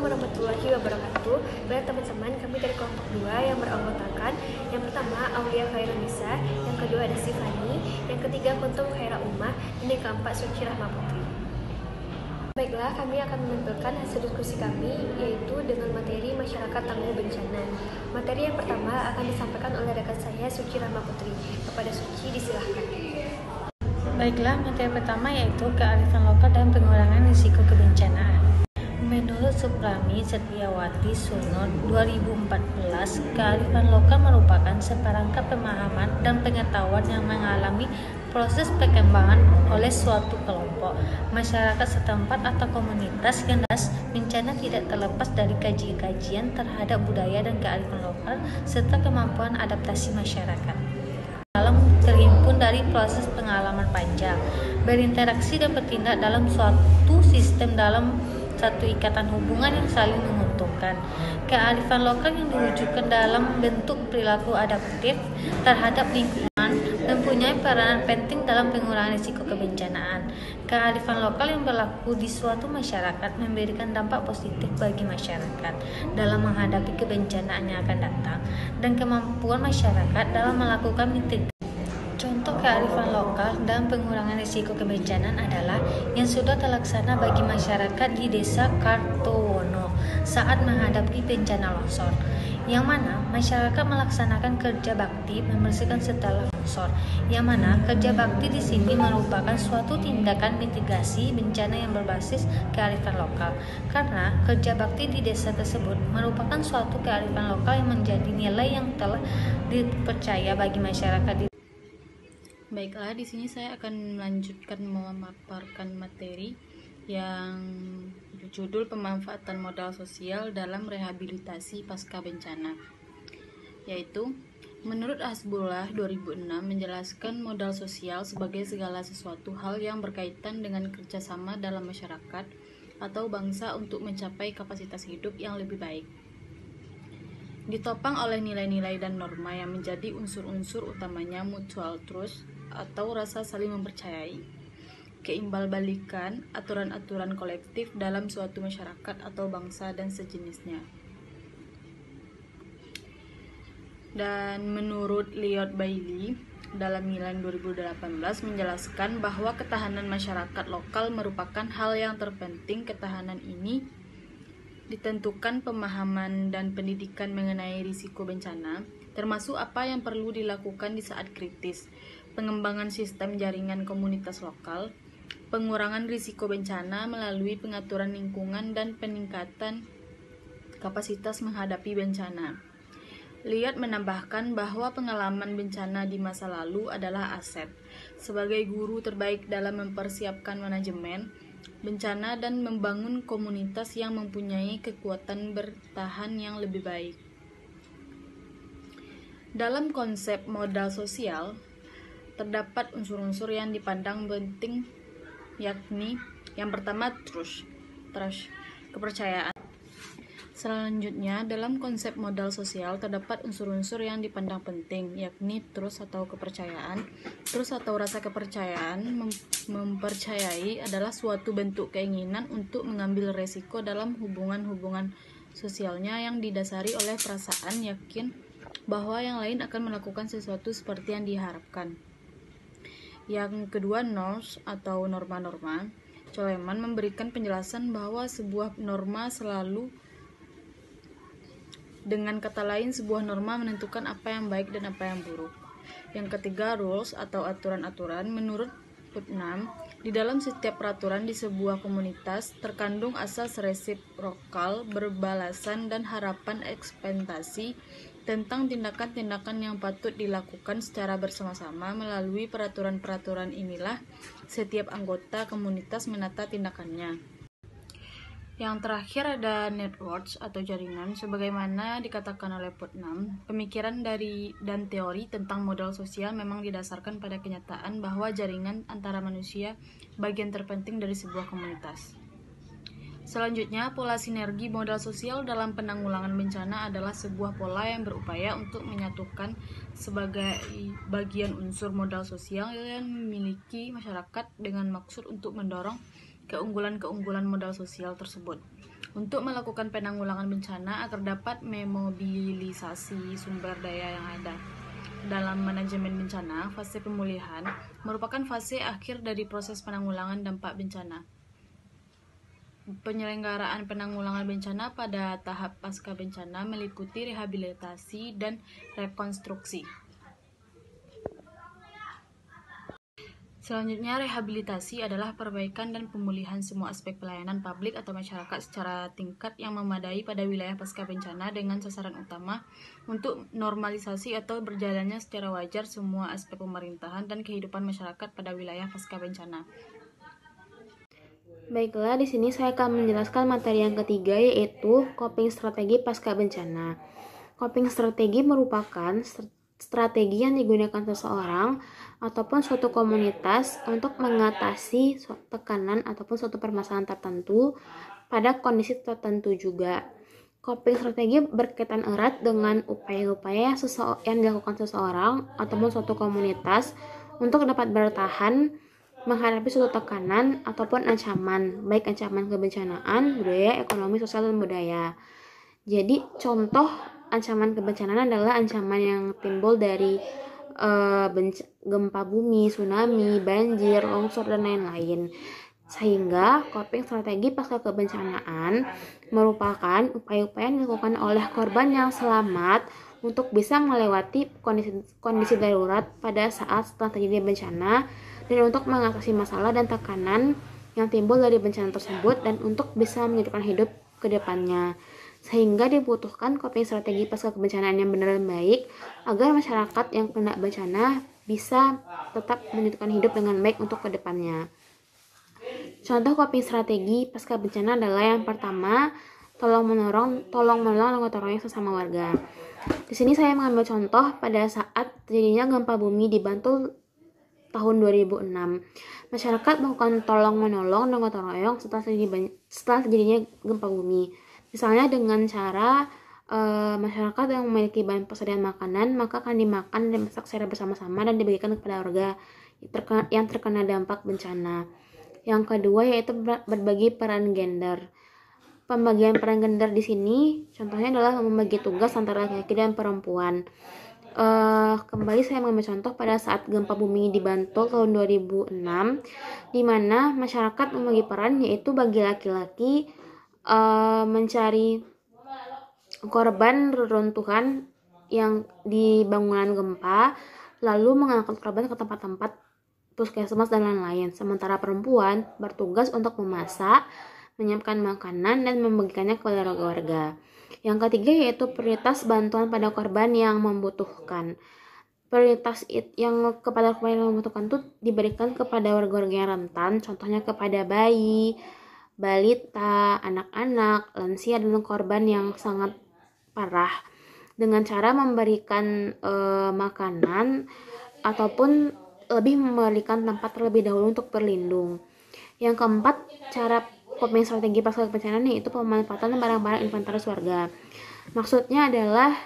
warahmatullahi wabarakatuh. Baik teman-teman, kami dari kelompok 2 yang beranggotakan yang pertama Aulia Khairunisa, yang kedua ada Sifani, yang ketiga Kuntum Khaira Ummah, dan yang keempat Suci Rahma Putri. Baiklah, kami akan menampilkan hasil diskusi kami, yaitu dengan materi masyarakat tangguh bencana. Materi yang pertama akan disampaikan oleh rekan saya Suci Rahma Putri. Kepada Suci, disilahkan. Baiklah, materi pertama yaitu kearifan lokal dan pengurangan risiko kebencanaan. Menurut Suprami Setiawati Suno 2014, kearifan lokal merupakan seperangkat pemahaman dan pengetahuan yang mengalami proses perkembangan oleh suatu kelompok, masyarakat setempat atau komunitas yang bencana tidak terlepas dari kajian terhadap budaya dan kearifan lokal serta kemampuan adaptasi masyarakat. Dalam terhimpun dari proses pengalaman panjang, berinteraksi dan bertindak dalam suatu sistem dalam satu ikatan hubungan yang saling menguntungkan. Kearifan lokal yang diwujudkan dalam bentuk perilaku adaptif terhadap lingkungan mempunyai peranan penting dalam pengurangan risiko kebencanaan. Kearifan lokal yang berlaku di suatu masyarakat memberikan dampak positif bagi masyarakat dalam menghadapi kebencanaan yang akan datang dan kemampuan masyarakat dalam melakukan mitigasi. Contoh kearifan lokal dan pengurangan risiko kebencanaan adalah yang sudah terlaksana bagi masyarakat di Desa Kartowono saat menghadapi bencana longsor, yang mana masyarakat melaksanakan kerja bakti membersihkan setelah longsor, yang mana kerja bakti di sini merupakan suatu tindakan mitigasi bencana yang berbasis kearifan lokal, karena kerja bakti di desa tersebut merupakan suatu kearifan lokal yang menjadi nilai yang telah dipercaya bagi masyarakat. Baiklah, di sini saya akan melanjutkan memaparkan materi yang berjudul pemanfaatan modal sosial dalam rehabilitasi pasca bencana, yaitu menurut Hasbullah 2006 menjelaskan modal sosial sebagai segala sesuatu hal yang berkaitan dengan kerjasama dalam masyarakat atau bangsa untuk mencapai kapasitas hidup yang lebih baik. Ditopang oleh nilai-nilai dan norma yang menjadi unsur-unsur utamanya mutual trust atau rasa saling mempercayai, keimbalbalikan, aturan-aturan kolektif dalam suatu masyarakat atau bangsa dan sejenisnya. Dan menurut Lloyd Bailey dalam Milan 2018 menjelaskan bahwa ketahanan masyarakat lokal merupakan hal yang terpenting. Ketahanan ini ditentukan pemahaman dan pendidikan mengenai risiko bencana, termasuk apa yang perlu dilakukan di saat kritis, pengembangan sistem jaringan komunitas lokal, pengurangan risiko bencana melalui pengaturan lingkungan dan peningkatan kapasitas menghadapi bencana. Liat menambahkan bahwa pengalaman bencana di masa lalu adalah aset sebagai guru terbaik dalam mempersiapkan manajemen bencana dan membangun komunitas yang mempunyai kekuatan bertahan yang lebih baik. Dalam konsep modal sosial, terdapat unsur-unsur yang dipandang penting, yakni yang pertama trust, kepercayaan. Selanjutnya, dalam konsep modal sosial terdapat unsur-unsur yang dipandang penting, yakni trust atau kepercayaan. Trust atau rasa kepercayaan mempercayai adalah suatu bentuk keinginan untuk mengambil resiko dalam hubungan-hubungan sosialnya yang didasari oleh perasaan yakin bahwa yang lain akan melakukan sesuatu seperti yang diharapkan. Yang kedua, norms atau norma-norma. Coleman memberikan penjelasan bahwa sebuah norma selalu, dengan kata lain, sebuah norma menentukan apa yang baik dan apa yang buruk. Yang ketiga, rules atau aturan-aturan. Menurut Putnam, di dalam setiap peraturan di sebuah komunitas terkandung asas resiprokal, berbalasan, dan harapan ekspektasi tentang tindakan-tindakan yang patut dilakukan secara bersama-sama. Melalui peraturan-peraturan inilah setiap anggota komunitas menata tindakannya. Yang terakhir ada networks atau jaringan. Sebagaimana dikatakan oleh Putnam, pemikiran dan teori tentang modal sosial memang didasarkan pada kenyataan bahwa jaringan antara manusia bagian terpenting dari sebuah komunitas. Selanjutnya, pola sinergi modal sosial dalam penanggulangan bencana adalah sebuah pola yang berupaya untuk menyatukan sebagai bagian unsur modal sosial yang memiliki masyarakat dengan maksud untuk mendorong keunggulan-keunggulan modal sosial tersebut. untuk melakukan penanggulangan bencana agar dapat memobilisasi sumber daya yang ada. Dalam manajemen bencana, fase pemulihan merupakan fase akhir dari proses penanggulangan dampak bencana. Penyelenggaraan penanggulangan bencana pada tahap pasca bencana meliputi rehabilitasi dan rekonstruksi. Selanjutnya, rehabilitasi adalah perbaikan dan pemulihan semua aspek pelayanan publik atau masyarakat secara tingkat yang memadai pada wilayah pasca bencana dengan sasaran utama untuk normalisasi atau berjalannya secara wajar semua aspek pemerintahan dan kehidupan masyarakat pada wilayah pasca bencana. Baiklah, di sini saya akan menjelaskan materi yang ketiga, yaitu coping strategi pasca bencana. Coping strategi merupakan strategi yang digunakan seseorang ataupun suatu komunitas untuk mengatasi tekanan ataupun suatu permasalahan tertentu pada kondisi tertentu juga. Coping strategi berkaitan erat dengan upaya-upaya yang dilakukan seseorang ataupun suatu komunitas untuk dapat bertahan menghadapi suatu tekanan ataupun ancaman, baik ancaman kebencanaan, budaya, ekonomi, sosial, dan budaya. Jadi contoh ancaman kebencanaan adalah ancaman yang timbul dari gempa bumi, tsunami, banjir, longsor, dan lain-lain. Sehingga coping strategi pasca kebencanaan merupakan upaya-upaya yang dilakukan oleh korban yang selamat untuk bisa melewati kondisi darurat pada saat setelah terjadi bencana dan untuk mengatasi masalah dan tekanan yang timbul dari bencana tersebut dan untuk bisa melanjutkan hidup ke depannya. Sehingga dibutuhkan coping strategi pasca kebencanaan yang benar dan baik agar masyarakat yang kena bencana bisa tetap melanjutkan hidup dengan baik untuk ke depannya. Contoh coping strategi pasca bencana adalah yang pertama, tolong menolong anggota orangnya sesama warga. Di sini saya mengambil contoh pada saat terjadinya gempa bumi di Bantul tahun 2006. Masyarakat melakukan tolong menolong dan gotong royong setelah terjadinya gempa bumi. Misalnya dengan cara masyarakat yang memiliki bahan persediaan makanan maka akan dimakan dan dimasak secara bersama-sama dan dibagikan kepada warga yang terkena dampak bencana. Yang kedua yaitu berbagi peran gender. Pembagian peran gender di sini contohnya adalah membagi tugas antara laki-laki dan perempuan. Kembali saya mengambil contoh pada saat gempa bumi di Bantul tahun 2006, di mana masyarakat membagi peran yaitu bagi laki-laki mencari korban reruntuhan yang di bangunan gempa, lalu mengangkut korban ke tempat-tempat puskesmas dan lain-lain. Sementara perempuan bertugas untuk memasak, menyiapkan makanan, dan membagikannya kepada warga. Yang ketiga yaitu prioritas bantuan pada korban yang membutuhkan. Prioritas yang kepada korban yang membutuhkan itu diberikan kepada warga-warga yang rentan, contohnya kepada bayi, balita, anak-anak, lansia, dan korban yang sangat parah dengan cara memberikan makanan ataupun lebih memberikan tempat terlebih dahulu untuk berlindung. Yang keempat, cara coping strategi pasca bencana yaitu pemanfaatan barang-barang inventaris warga. Maksudnya adalah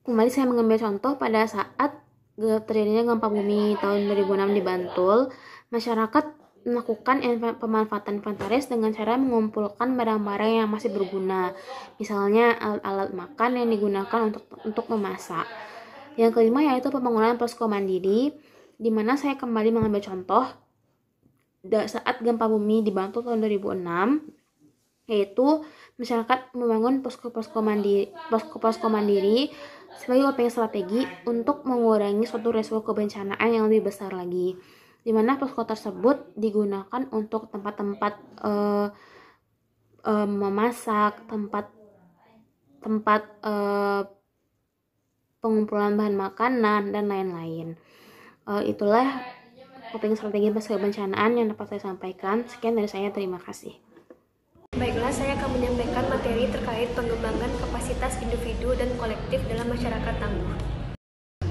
kembali saya mengambil contoh pada saat terjadinya gempa bumi tahun 2006 di Bantul. Masyarakat melakukan pemanfaatan inventaris dengan cara mengumpulkan barang-barang yang masih berguna, misalnya alat-alat makan yang digunakan untuk memasak. Yang kelima yaitu pembangunan posko mandiri, di mana saya kembali mengambil contoh saat gempa bumi di Bantul tahun 2006, yaitu masyarakat membangun posko-posko mandiri sebagai upaya strategi untuk mengurangi suatu resiko kebencanaan yang lebih besar lagi, di mana posko tersebut digunakan untuk tempat-tempat memasak, tempat pengumpulan bahan makanan, dan lain-lain. Itulah coping strategi pasca kebencanaan yang dapat saya sampaikan. Sekian dari saya, terima kasih. Baiklah, saya akan menyampaikan materi terkait pengembangan kapasitas individu dan kolektif dalam masyarakat tangguh.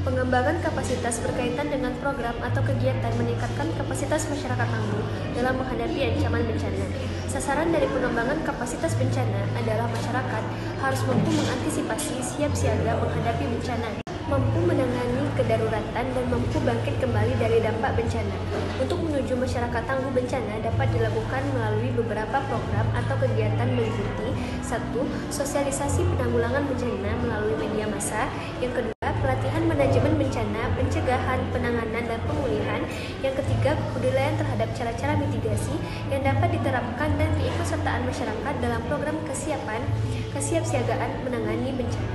Pengembangan kapasitas berkaitan dengan program atau kegiatan meningkatkan kapasitas masyarakat tangguh dalam menghadapi ancaman bencana. Sasaran dari pengembangan kapasitas bencana adalah masyarakat harus mampu mengantisipasi, siap siaga menghadapi bencana, mampu menangani kedaruratan dan mampu bangkit kembali dari dampak bencana. Untuk menuju masyarakat tangguh bencana dapat dilakukan melalui beberapa program atau kegiatan meliputi 1. Sosialisasi penanggulangan bencana melalui media massa. Yang kedua, pelatihan manajemen bencana, pencegahan, penanganan, dan pemulihan. Yang ketiga, kebudayaan terhadap cara-cara mitigasi yang dapat diterapkan dan keikutsertaan masyarakat dalam program kesiapsiagaan menangani bencana.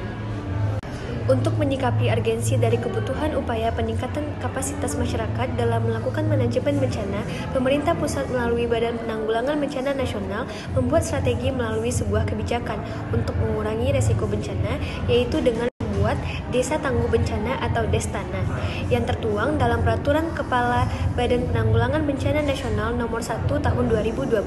Untuk menyikapi urgensi dari kebutuhan upaya peningkatan kapasitas masyarakat dalam melakukan manajemen bencana, pemerintah pusat melalui Badan Penanggulangan Bencana Nasional membuat strategi melalui sebuah kebijakan untuk mengurangi resiko bencana, yaitu dengan membuat Desa Tangguh Bencana atau Destana yang tertuang dalam Peraturan Kepala Badan Penanggulangan Bencana Nasional Nomor 1 Tahun 2012.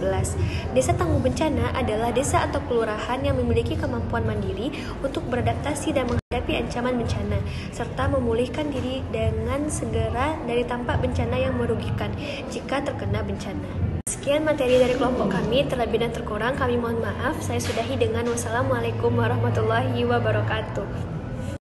Desa Tangguh Bencana adalah desa atau kelurahan yang memiliki kemampuan mandiri untuk beradaptasi dan menghadapi ancaman bencana serta memulihkan diri dengan segera dari dampak bencana yang merugikan jika terkena bencana. Sekian materi dari kelompok kami, terlebih dan terkurang kami mohon maaf. Saya sudahi dengan wassalamualaikum warahmatullahi wabarakatuh.